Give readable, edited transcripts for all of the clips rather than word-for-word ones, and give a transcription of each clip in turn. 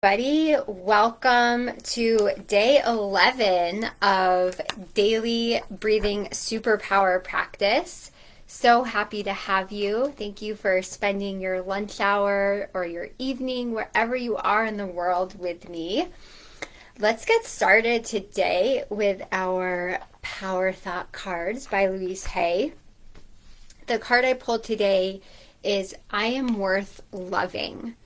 Buddy, welcome to day 11 of daily breathing superpower practice. So happy to have you. Thank you for spending your lunch hour or your evening, wherever you are in the world, with me. Let's get started today with our Power Thought cards by Louise Hay. The card I pulled today is I am worth loving.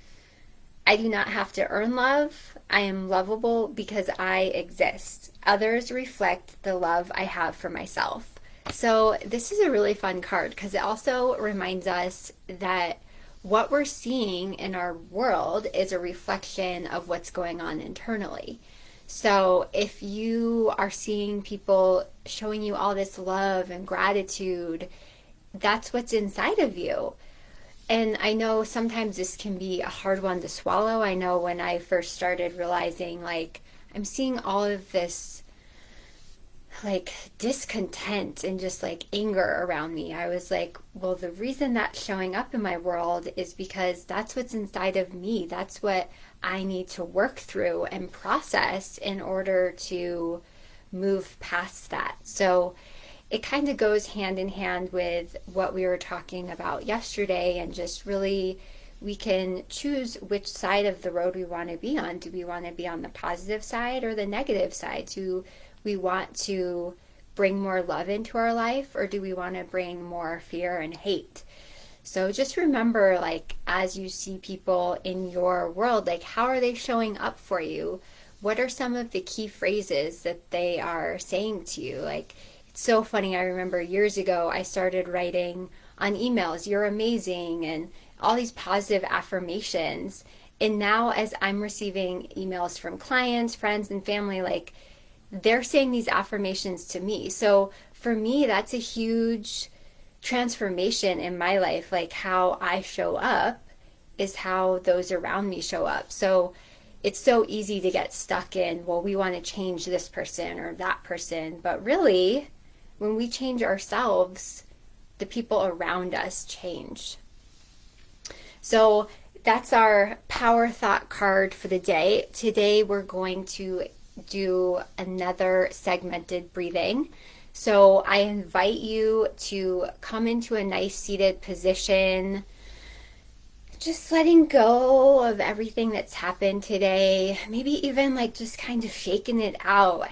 I do not have to earn love. I am lovable because I exist. Others reflect the love I have for myself. So, this is a really fun card because it also reminds us that what we're seeing in our world is a reflection of what's going on internally. So, if you are seeing people showing you all this love and gratitude, that's what's inside of you. And I know sometimes this can be a hard one to swallow. I know when I first started realizing, I'm seeing all of this, discontent and just, anger around me. I was like, well, the reason that's showing up in my world is because that's what's inside of me. That's what I need to work through and process in order to move past that. So, it kind of goes hand in hand with what we were talking about yesterday, and just really we can choose which side of the road we want to be on. Do we want to be on the positive side or the negative side? Do we want to bring more love into our life, or do we want to bring more fear and hate? So just remember, as you see people in your world, how are they showing up for you? What are some of the key phrases that they are saying to you? It's so funny. I remember years ago, I started writing on emails, "You're amazing," and all these positive affirmations. And now, as I'm receiving emails from clients, friends, and family, they're saying these affirmations to me. So for me, that's a huge transformation in my life. How I show up is how those around me show up. So it's so easy to get stuck in, well, we want to change this person or that person. But really, when we change ourselves, the people around us change. So that's our Power Thought card for the day. Today we're going to do another segmented breathing. So I invite you to come into a nice seated position, just letting go of everything that's happened today. Maybe even just kind of shaking it out.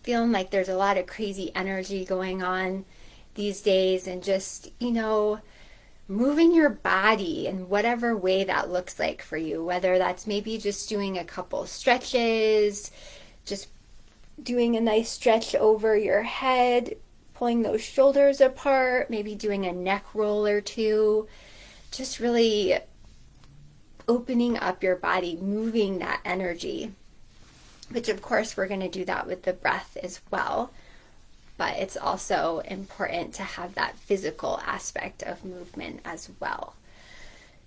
Feeling like there's a lot of crazy energy going on these days, and just, moving your body in whatever way that looks like for you, whether that's maybe just doing a couple stretches, just doing a nice stretch over your head, pulling those shoulders apart, maybe doing a neck roll or two, just really opening up your body, moving that energy, which of course we're going to do that with the breath as well. But it's also important to have that physical aspect of movement as well.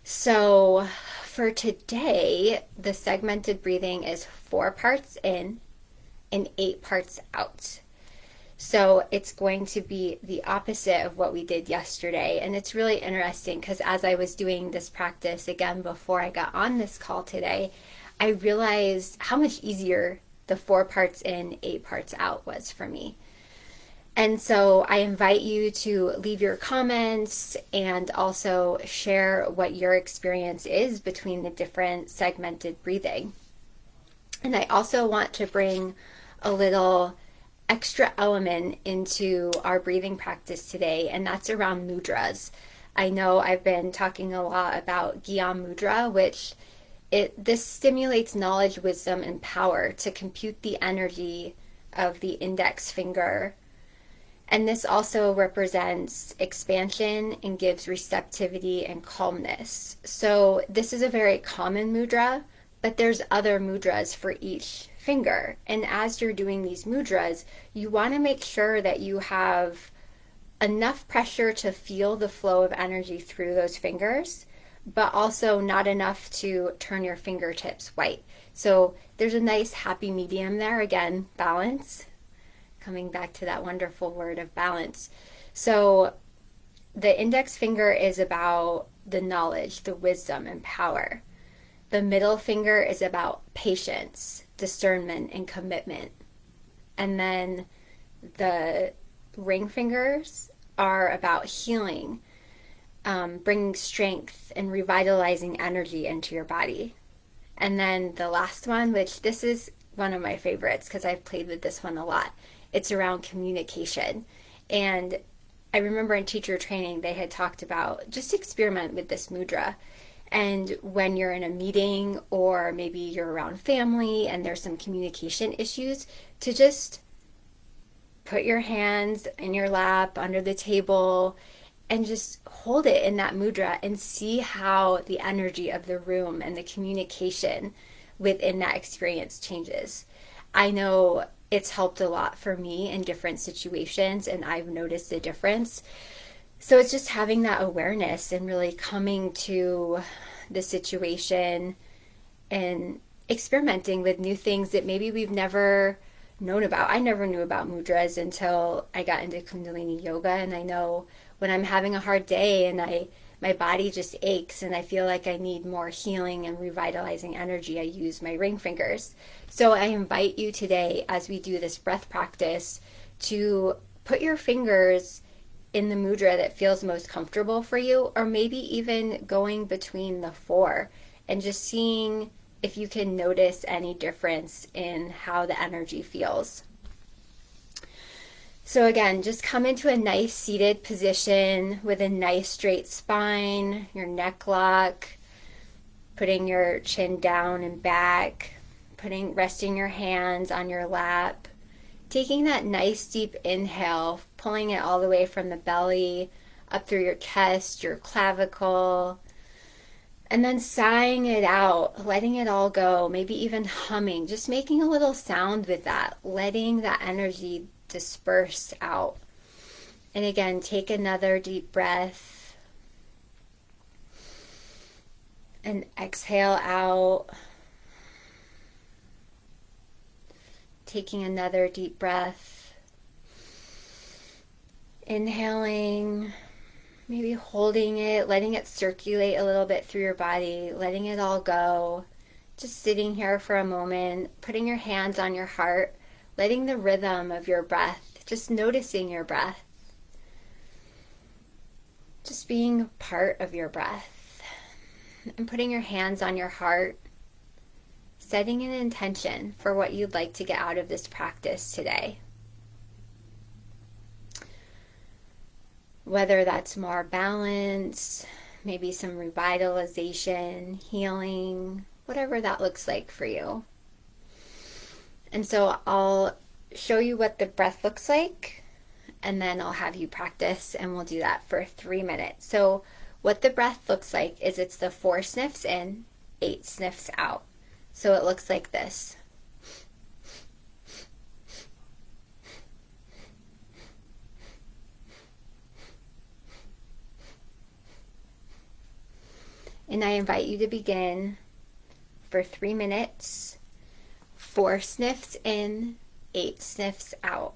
So for today, the segmented breathing is 4 parts in and 8 parts out. So it's going to be the opposite of what we did yesterday. And it's really interesting because as I was doing this practice again before I got on this call today, I realized how much easier the 4 parts in, 8 parts out was for me. And so I invite you to leave your comments and also share what your experience is between the different segmented breathing. And I also want to bring a little extra element into our breathing practice today, and that's around mudras. I know I've been talking a lot about Gyan Mudra, which this stimulates knowledge, wisdom, and power to compute the energy of the index finger. And this also represents expansion and gives receptivity and calmness. So this is a very common mudra, but there's other mudras for each finger. And as you're doing these mudras, you want to make sure that you have enough pressure to feel the flow of energy through those fingers, but also not enough to turn your fingertips white. So there's a nice happy medium there. Again, balance. Coming back to that wonderful word of balance. So the index finger is about the knowledge, the wisdom, and power. The middle finger is about patience, discernment, and commitment. And then the ring fingers are about healing, bringing strength and revitalizing energy into your body. And then the last one, which this is one of my favorites because I've played with this one a lot, it's around communication. And I remember in teacher training, they had talked about just experiment with this mudra. And when you're in a meeting or maybe you're around family and there's some communication issues, to just put your hands in your lap under the table and just hold it in that mudra and see how the energy of the room and the communication within that experience changes. I know it's helped a lot for me in different situations, and I've noticed a difference. So it's just having that awareness and really coming to the situation and experimenting with new things that maybe we've never known about. I never knew about mudras until I got into Kundalini yoga, and I know when I'm having a hard day and my body just aches and I feel like I need more healing and revitalizing energy, I use my ring fingers. So I invite you today, as we do this breath practice, to put your fingers in the mudra that feels most comfortable for you, or maybe even going between the four and just seeing if you can notice any difference in how the energy feels. So again, just come into a nice seated position with a nice straight spine, your neck lock, putting your chin down and back, resting your hands on your lap, taking that nice deep inhale, pulling it all the way from the belly up through your chest, your clavicle, and then sighing it out, letting it all go, maybe even humming, just making a little sound with that, letting that energy disperse out. And again, take another deep breath and exhale out. Taking another deep breath, inhaling, maybe holding it, letting it circulate a little bit through your body, letting it all go. Just sitting here for a moment, putting your hands on your heart, letting the rhythm of your breath, just noticing your breath, just being part of your breath, and putting your hands on your heart, setting an intention for what you'd like to get out of this practice today. Whether that's more balance, maybe some revitalization, healing, whatever that looks like for you. And so I'll show you what the breath looks like, and then I'll have you practice, and we'll do that for 3 minutes. So what the breath looks like is it's the 4 sniffs in, 8 sniffs out. So it looks like this. And I invite you to begin for 3 minutes, 4 sniffs in, 8 sniffs out.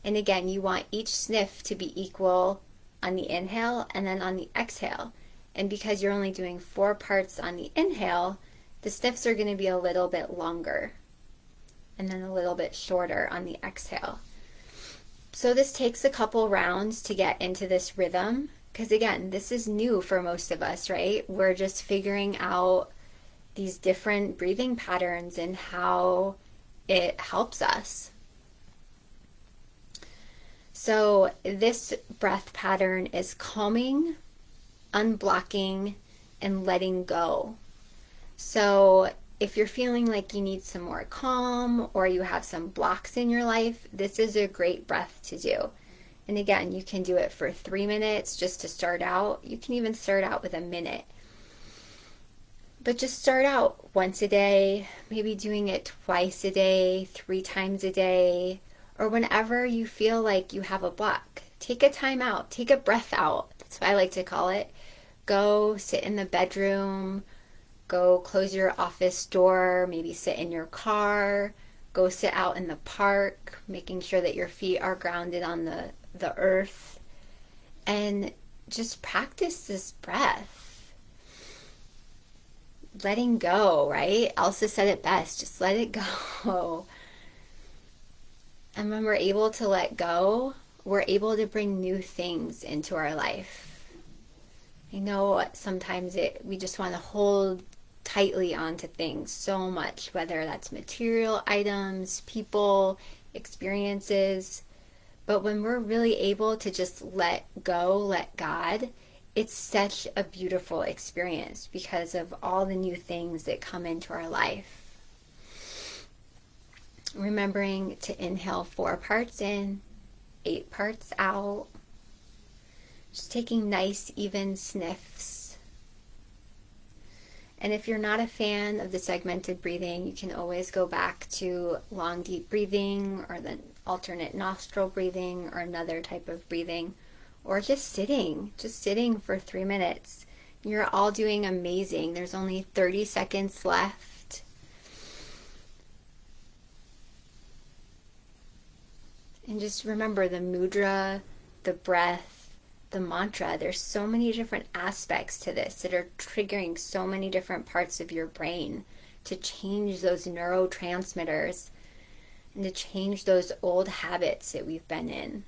And again, you want each sniff to be equal on the inhale and then on the exhale. And because you're only doing 4 parts on the inhale, the sniffs are going to be a little bit longer and then a little bit shorter on the exhale. So this takes a couple rounds to get into this rhythm, because again, this is new for most of us, right? We're just figuring out these different breathing patterns and how it helps us. So this breath pattern is calming, unblocking, and letting go. So if you're feeling like you need some more calm or you have some blocks in your life, this is a great breath to do. And again, you can do it for 3 minutes just to start out. You can even start out with a minute. But just start out once a day, maybe doing it twice a day, 3 times a day, or whenever you feel like you have a block. Take a time out, take a breath out. That's what I like to call it. Go sit in the bedroom, go close your office door, maybe sit in your car, go sit out in the park, making sure that your feet are grounded on the earth, and just practice this breath. letting go, right? Elsa said it best, just let it go. And when we're able to let go, we're able to bring new things into our life. I know sometimes we just want to hold tightly onto things so much, whether that's material items, people, experiences. But when we're really able to just let go, let God, it's such a beautiful experience because of all the new things that come into our life. Remembering to inhale 4 parts in, 8 parts out. Just taking nice, even sniffs. And if you're not a fan of the segmented breathing, you can always go back to long, deep breathing or the alternate nostril breathing or another type of breathing, or just sitting for 3 minutes. You're all doing amazing. There's only 30 seconds left. And just remember the mudra, the breath, the mantra. There's so many different aspects to this that are triggering so many different parts of your brain to change those neurotransmitters and to change those old habits that we've been in.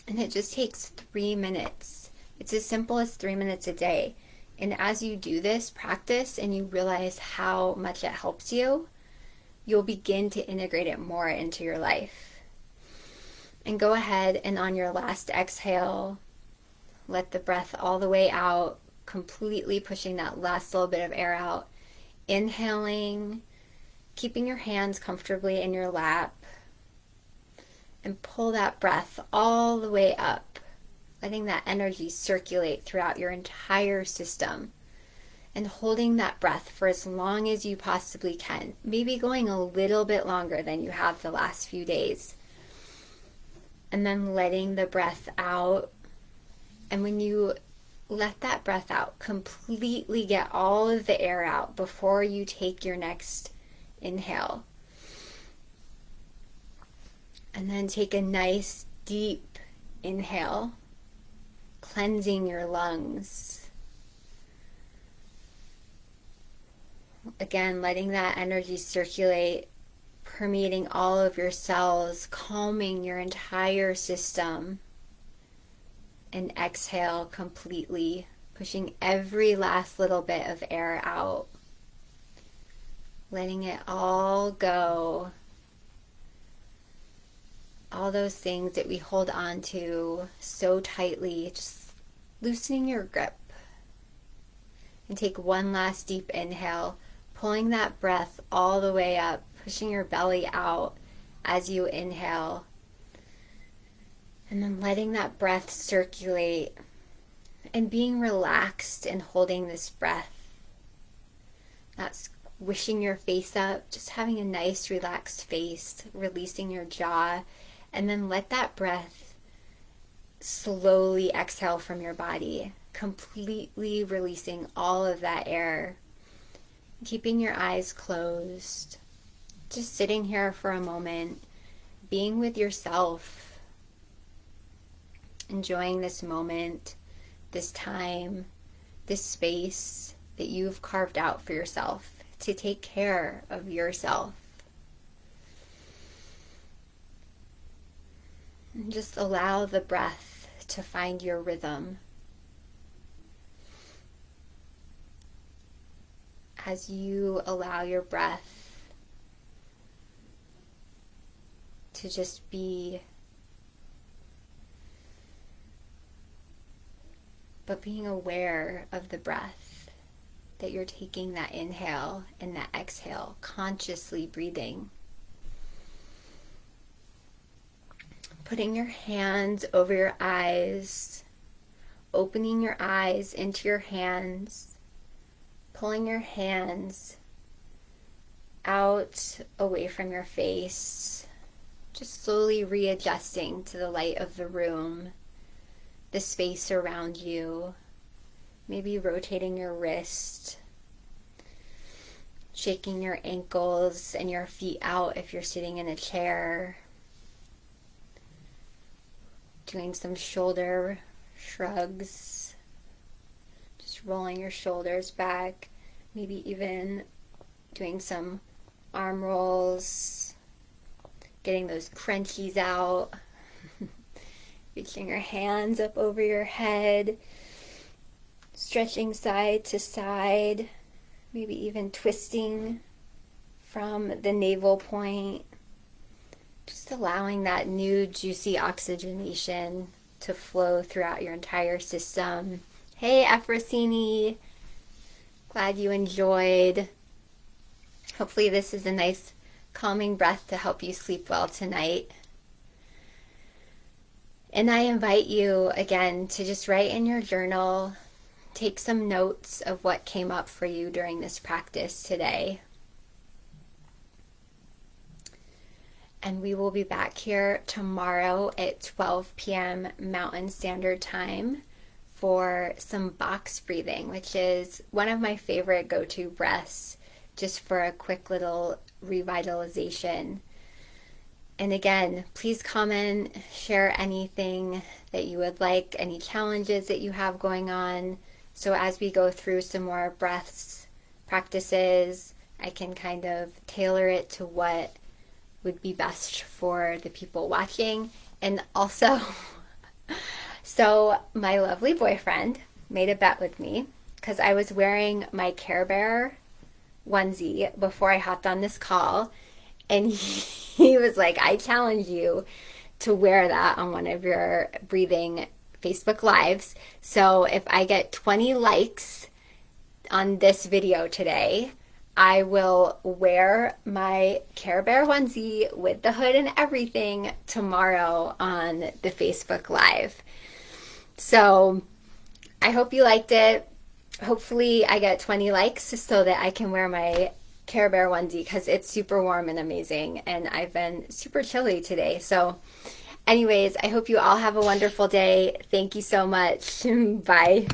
And it just takes 3 minutes. It's as simple as 3 minutes a day. And as you do this practice and you realize how much it helps you, you'll begin to integrate it more into your life. And go ahead and on your last exhale, let the breath all the way out, completely pushing that last little bit of air out. Inhaling, keeping your hands comfortably in your lap, and pull that breath all the way up, letting that energy circulate throughout your entire system. And holding that breath for as long as you possibly can, maybe going a little bit longer than you have the last few days. And then letting the breath out. And when you let that breath out, completely get all of the air out before you take your next inhale. And then take a nice deep inhale, cleansing your lungs. Again, letting that energy circulate, permeating all of your cells, calming your entire system. And exhale completely, pushing every last little bit of air out. Letting it all go. All those things that we hold on to so tightly, just loosening your grip. And take one last deep inhale, pulling that breath all the way up, pushing your belly out as you inhale. And then letting that breath circulate and being relaxed and holding this breath. Not squishing your face up, just having a nice relaxed face, releasing your jaw. And then let that breath slowly exhale from your body, completely releasing all of that air. Keeping your eyes closed. Just sitting here for a moment, being with yourself. Enjoying this moment, this time, this space that you've carved out for yourself to take care of yourself. And just allow the breath to find your rhythm. As you allow your breath to just be, but being aware of the breath, that you're taking that inhale and that exhale, consciously breathing. Putting your hands over your eyes, opening your eyes into your hands, pulling your hands out away from your face, just slowly readjusting to the light of the room, the space around you, maybe rotating your wrist, shaking your ankles and your feet out if you're sitting in a chair, doing some shoulder shrugs, just rolling your shoulders back, Maybe even doing some arm rolls, getting those crunchies out, reaching your hands up over your head, stretching side to side, maybe even twisting from the navel point, just allowing that new juicy oxygenation to flow throughout your entire system. Hey, Efrosini, glad you enjoyed. Hopefully this is a nice calming breath to help you sleep well tonight. And I invite you again to just write in your journal, take some notes of what came up for you during this practice today. And we will be back here tomorrow at 12 p.m. Mountain Standard Time for some box breathing, which is one of my favorite go-to breaths just for a quick little revitalization. And again, please comment, share anything that you would like, any challenges that you have going on. So as we go through some more breaths, practices, I can kind of tailor it to what would be best for the people watching. And also, so my lovely boyfriend made a bet with me because I was wearing my Care Bear onesie before I hopped on this call, and he was like, I challenge you to wear that on one of your breathing Facebook lives. So if I get 20 likes on this video today, I will wear my Care Bear onesie with the hood and everything tomorrow on the Facebook Live. So I hope you liked it. Hopefully I get 20 likes so that I can wear my Care Bear onesie because it's super warm and amazing, and I've been super chilly today. So anyways, I hope you all have a wonderful day. Thank you so much. Bye.